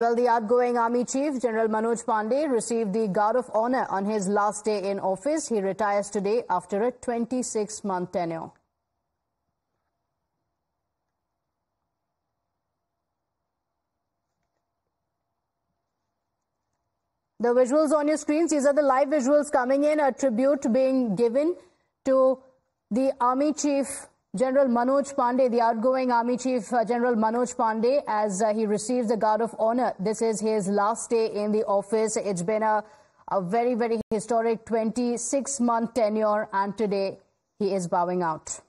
Well, the outgoing Army Chief, General Manoj Pande, received the Guard of Honor on his last day in office. He retires today after a 26-month tenure. The visuals on your screens, these are the live visuals coming in, a tribute being given to the Army Chief, General Manoj Pande, the outgoing Army Chief, General Manoj Pande, as he receives the Guard of Honor. This is his last day in the office. It's been a very, very historic 26-month tenure, and today he is bowing out.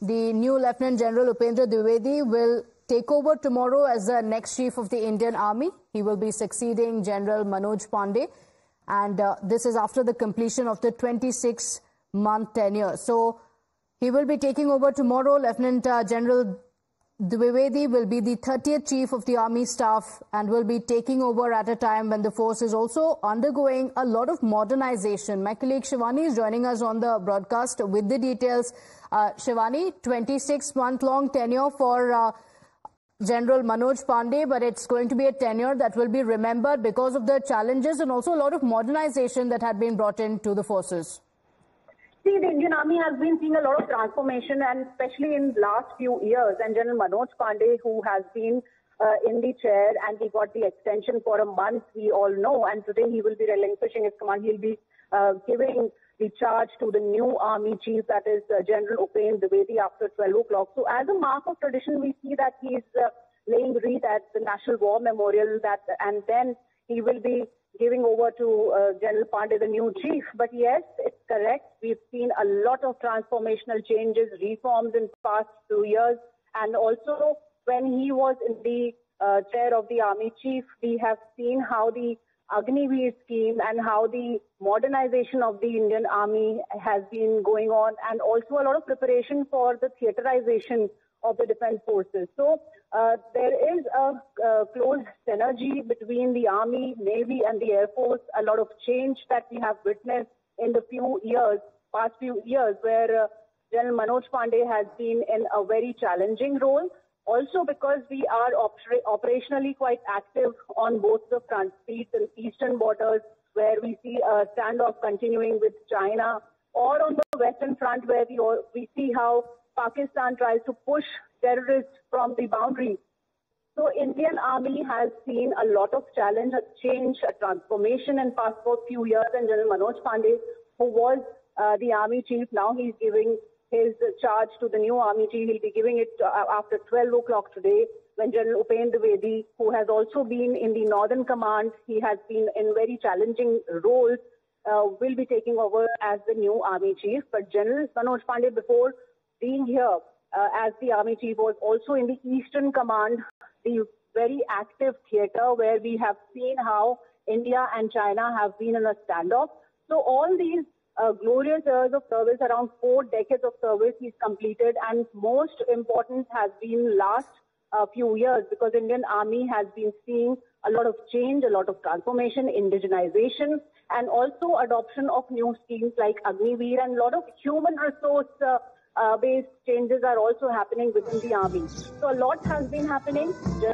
The new Lieutenant General Upendra Dwivedi will take over tomorrow as the next Chief of the Indian Army. He will be succeeding General Manoj Pande. And this is after the completion of the 26-month tenure. So he will be taking over tomorrow. Lieutenant General Dwivedi will be the 30th Chief of the Army Staff and will be taking over at a time when the force is also undergoing a lot of modernization. My colleague Shivani is joining us on the broadcast with the details. Shivani, 26-month-long tenure for General Manoj Pande, but it's going to be a tenure that will be remembered because of the challenges and also a lot of modernization that had been brought into the forces. See, the Indian Army has been seeing a lot of transformation, and especially in the last few years. And General Manoj Pande, who has been in the chair, and he got the extension for a month, we all know, and today he will be relinquishing his command. He'll be giving the charge to the new Army Chief, that is General Upendra Dwivedi, after 12 o'clock. So as a mark of tradition, we see that he is laying wreath at the National War Memorial, and then he will be giving over to General Pande, the new chief. But yes, it's correct. We've seen a lot of transformational changes, reforms in the past 2 years. And also, when he was in the chair of the Army Chief, we have seen how the Agniveer scheme and how the modernization of the Indian Army has been going on, and also a lot of preparation for the theaterization of the defense forces. So there is a close synergy between the Army, Navy and the Air Force. A lot of change that we have witnessed in the past few years, where General Manoj Pande has been in a very challenging role. Also because we are operationally quite active on both the front, be it the eastern borders, where we see a standoff continuing with China, or on the western front, where we see how Pakistan tries to push terrorists from the boundary. So Indian Army has seen a lot of challenge, a change, a transformation in past few years. And General Manoj Pande, who was the Army Chief, now he's giving his charge to the new Army Chief. He'll be giving it after 12 o'clock today, when General Upendra Dwivedi, who has also been in the Northern Command, he has been in very challenging roles, will be taking over as the new Army Chief. But General Manoj Pande, before being here as the Army Chief, was also in the Eastern Command, the very active theater where we have seen how India and China have been in a standoff. So all these glorious years of service, around 4 decades of service he's completed, and most important has been last few years, because Indian Army has been seeing a lot of change, a lot of transformation, indigenization, and also adoption of new schemes like Agniveer, and a lot of human resource based changes are also happening within the Army. So a lot has been happening.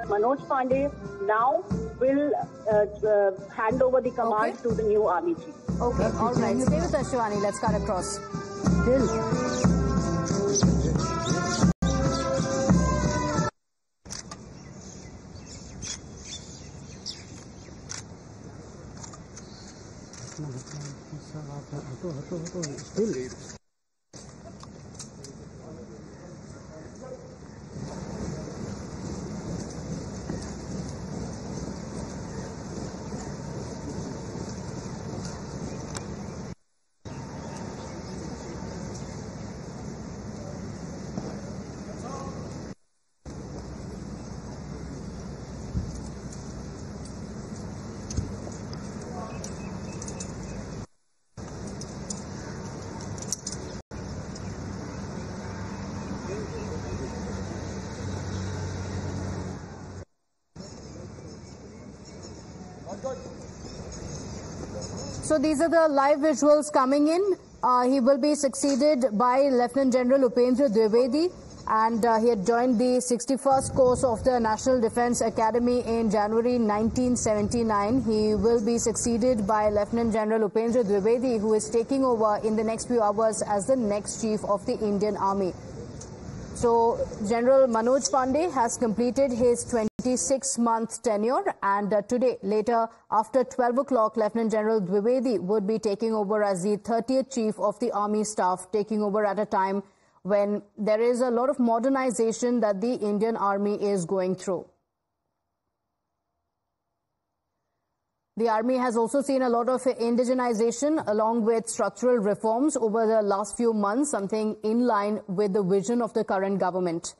Manoj Pande now will hand over the command to the new Army Chief. Okay, all right. Stay with us, Shivani. Let's cut across. Still. So these are the live visuals coming in. He will be succeeded by Lieutenant General Upendra Dwivedi and he had joined the 61st course of the National Defence Academy in January 1979. He will be succeeded by Lieutenant General Upendra Dwivedi, who is taking over in the next few hours as the next Chief of the Indian Army. So, General Manoj Pande has completed his 26-month tenure, and today, later, after 12 o'clock, Lieutenant General Dwivedi would be taking over as the 30th Chief of the Army Staff, taking over at a time when there is a lot of modernization that the Indian Army is going through. The Army has also seen a lot of indigenization along with structural reforms over the last few months, something in line with the vision of the current government.